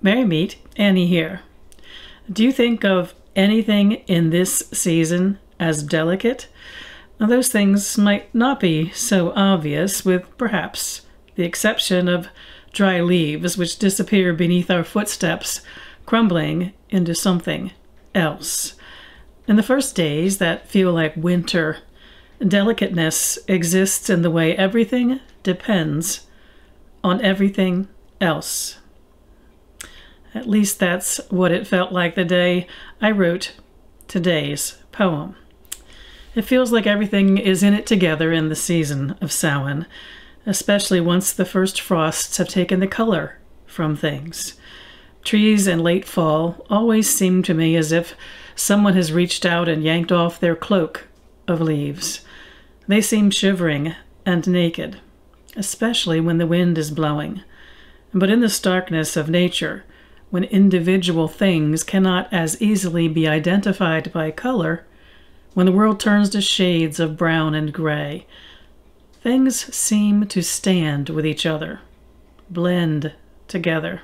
Merry meet, Annie here. Do you think of anything in this season as delicate? Now, those things might not be so obvious, with perhaps the exception of dry leaves which disappear beneath our footsteps, crumbling into something else. In the first days that feel like winter, delicateness exists in the way everything depends on everything else. At least that's what it felt like the day I wrote today's poem. It feels like everything is in it together in the season of Samhain, especially once the first frosts have taken the color from things. Trees in late fall always seem to me as if someone has reached out and yanked off their cloak of leaves. They seem shivering and naked, especially when the wind is blowing. But in the starkness of nature, when individual things cannot as easily be identified by color, when the world turns to shades of brown and gray, things seem to stand with each other, blend together.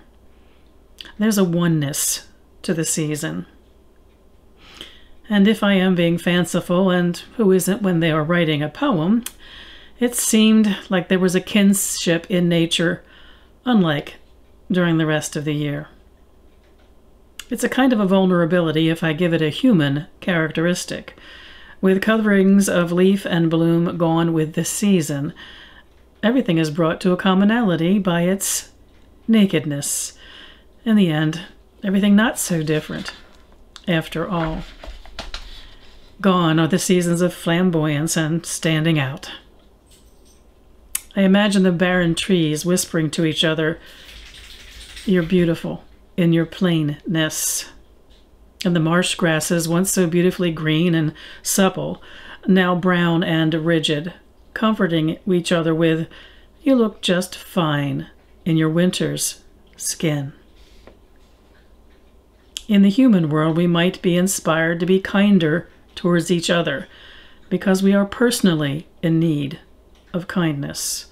There's a oneness to the season. And if I am being fanciful, and who isn't when they are writing a poem, it seemed like there was a kinship in nature, unlike during the rest of the year. It's a kind of a vulnerability if I give it a human characteristic. With coverings of leaf and bloom gone with the season, everything is brought to a commonality by its nakedness. In the end, everything not so different, after all. Gone are the seasons of flamboyance and standing out. I imagine the barren trees whispering to each other, "You're beautiful in your plainness." And the marsh grasses, once so beautifully green and supple, now brown and rigid, comforting each other with, "You look just fine in your winter's skin." In the human world, we might be inspired to be kinder towards each other because we are personally in need of kindness.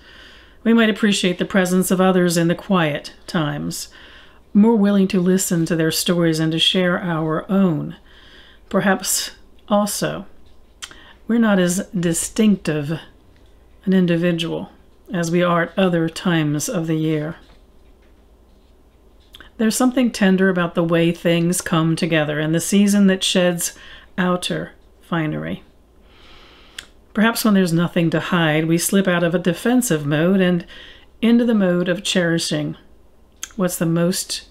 We might appreciate the presence of others in the quiet times, more willing to listen to their stories and to share our own. Perhaps also, we're not as distinctive an individual as we are at other times of the year. There's something tender about the way things come together in the season that sheds outer finery. Perhaps when there's nothing to hide, we slip out of a defensive mode and into the mode of cherishing what's the most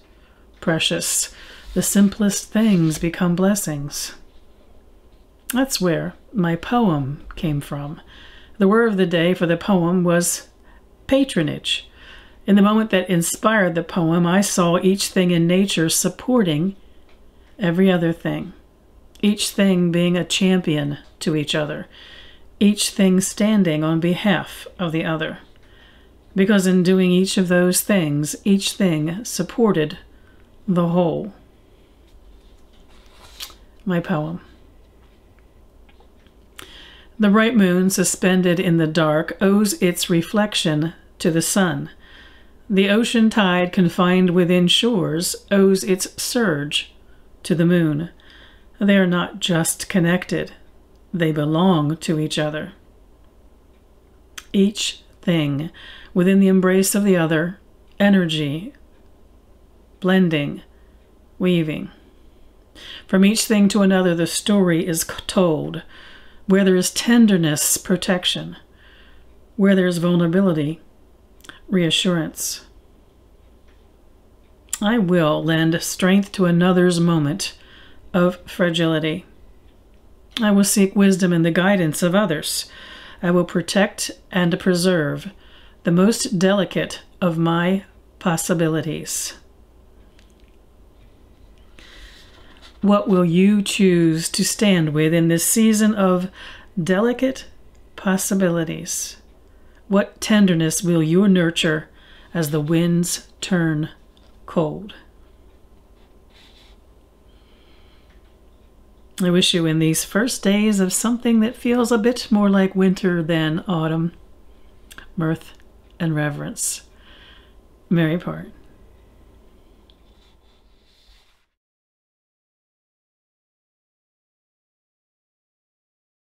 precious. The simplest things become blessings. That's where my poem came from. The word of the day for the poem was patronage. In the moment that inspired the poem, I saw each thing in nature supporting every other thing, each thing being a champion to each other, each thing standing on behalf of the other. Because in doing each of those things, each thing supported the whole. My poem. The bright moon suspended in the dark owes its reflection to the sun. The ocean tide confined within shores owes its surge to the moon. They are not just connected, they belong to each other. Each thing within the embrace of the other, energy, blending, weaving. From each thing to another, the story is told. Where there is tenderness, protection. Where there is vulnerability, reassurance. I will lend strength to another's moment of fragility. I will seek wisdom in the guidance of others. I will protect and preserve the most delicate of my possibilities. What will you choose to stand with in this season of delicate possibilities? What tenderness will you nurture as the winds turn cold? I wish you in these first days of something that feels a bit more like winter than autumn, mirth and reverence. Merry part.